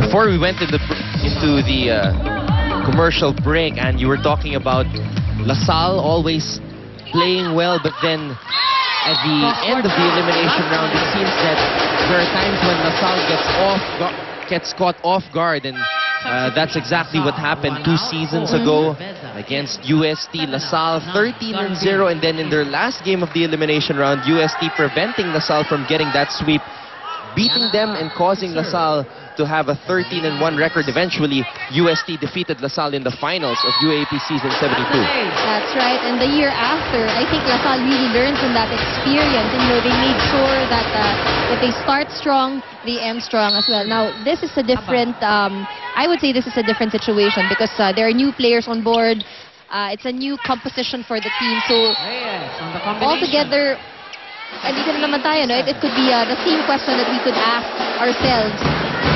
Before we went into the commercial break, and you were talking about LaSalle always playing well, but then at the end of the elimination round, it seems that there are times when LaSalle gets caught off guard, and that's exactly what happened 2 seasons ago against UST. LaSalle 13-0, and then in their last game of the elimination round, UST preventing LaSalle from getting that sweep, beating them and causing LaSalle to have a 13-1 record. Eventually, UST defeated LaSalle in the finals of UAAP season 72. That's right. And the year after, I think LaSalle really learned from that experience. And, you know, they made sure that if they start strong, they end strong as well. Now, this is a different, I would say this is a different situation because there are new players on board. It's a new composition for the team. So, altogether, andito na naman tayo, no? It could be the same question that we could ask ourselves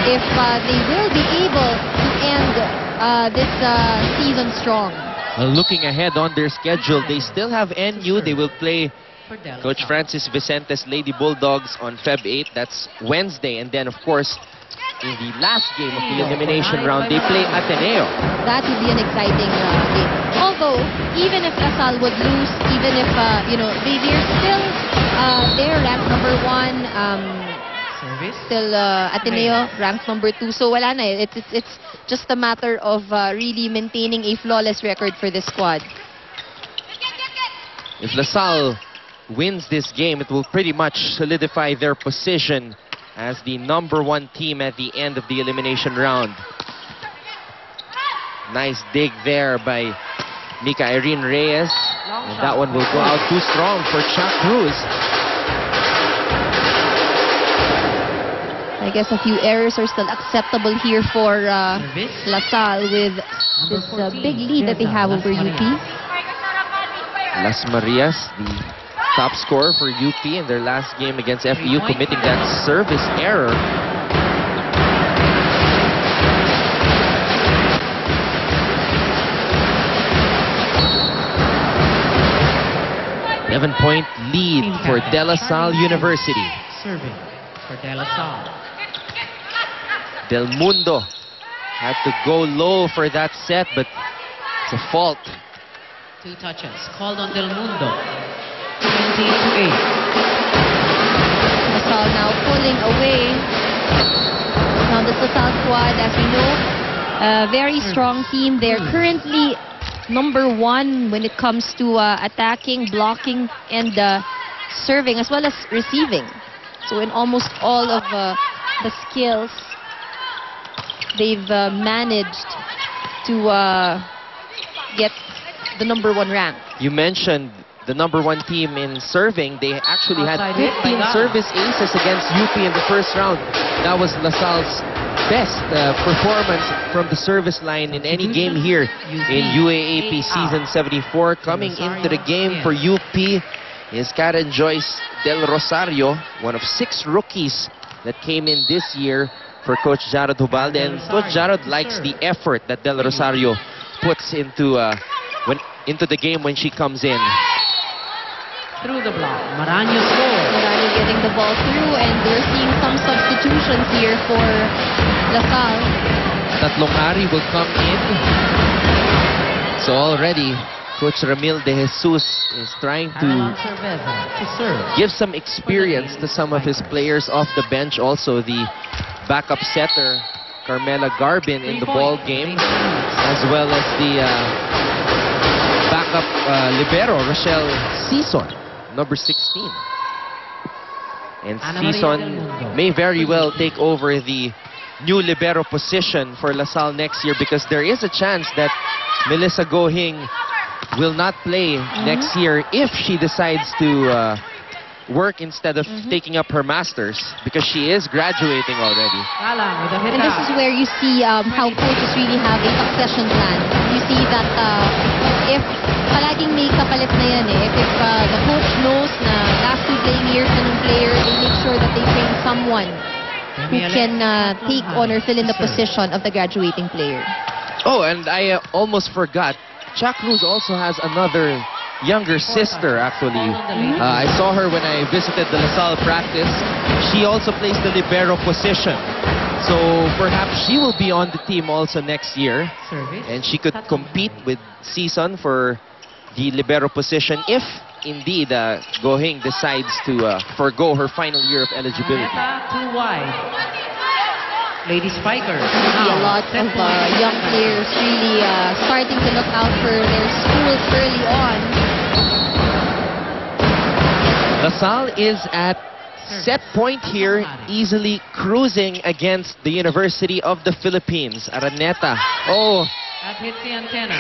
if they will be able to end this season strong. Looking ahead on their schedule, they still have NU. They will play Coach Francis Vicente's Lady Bulldogs on Feb 8. That's Wednesday. And then, of course, in the last game of the elimination round, they play Ateneo. That would be an exciting game. Although, even if LaSalle would lose, even if, you know, they're still they're ranked number 1. Still Ateneo ranked number 2. So wala na. It's just a matter of really maintaining a flawless record for this squad. If LaSalle wins this game, it will pretty much solidify their position as the number 1 team at the end of the elimination round. Nice dig there by Mika Irene Reyes. And that one will go out too strong for Chuck Cruz. I guess a few errors are still acceptable here for LaSalle with this big lead that they have over UP. Las Marias, the top scorer for UP in their last game against FEU, committing that service error. Point lead for De La Salle University. Serving for De La Salle. Del Mundo had to go low for that set, but it's a fault. 2 touches called on Del Mundo. 20-8. La Salle now pulling away. Now this La Salle squad, as we know, a very strong team. They're currently number 1 when it comes to attacking, blocking, and serving, as well as receiving. So in almost all of the skills, they've managed to get the number 1 rank. You mentioned the number 1 team in serving. They actually had 15 service aces against UP in the first round. That was LaSalle's best performance from the service line in any game here in UAAP season 74. Coming into the game for UP is Karen Joyce Del Rosario, one of 6 rookies that came in this year for Coach Jarod Hubalde. And Coach Jarod likes the effort that Del Rosario puts into the game when she comes in. Through the block, Maranyo scores. Maranyo getting the ball through, and we're seeing some substitutions here for LaSalle. Tatlong Ari will come in. So already, Coach Ramil De Jesus is trying to give some experience to some of his players off the bench. Also, the backup setter, Carmela Garbin, in the ball game, as well as the backup libero, Rochelle Season, number 16. And Season may very well take over the new libero position for LaSalle next year, because there is a chance that Melissa Gohing will not play next year if she decides to work instead of taking up her master's, because she is graduating already. And this is where you see how coaches really have a succession plan. You see that if palaging may kapalit na yan if the coach knows na last 2 playing years na ng player, they make sure that they train someone who can take on or fill in the position of the graduating player. Oh, and I almost forgot, Chuck Cruz also has another younger sister, actually. I saw her when I visited the LaSalle practice. She also plays the libero position. So perhaps she will be on the team also next year. Service. And she could compete with Season for the libero position if indeed Gohing decides to forgo her final year of eligibility. Araneta, too wide. Lady Spikers. We see a lot of young players really starting to look out for their schools early on. LaSalle is at set point here, easily cruising against the University of the Philippines. Araneta. Oh, That hits the antenna.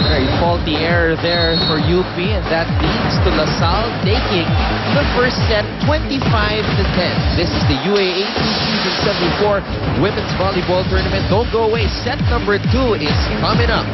very faulty error there for UP, and that leads to LaSalle taking the first set 25-10. This is the UAAP Season 74 Women's Volleyball Tournament. Don't go away. Set number 2 is coming up.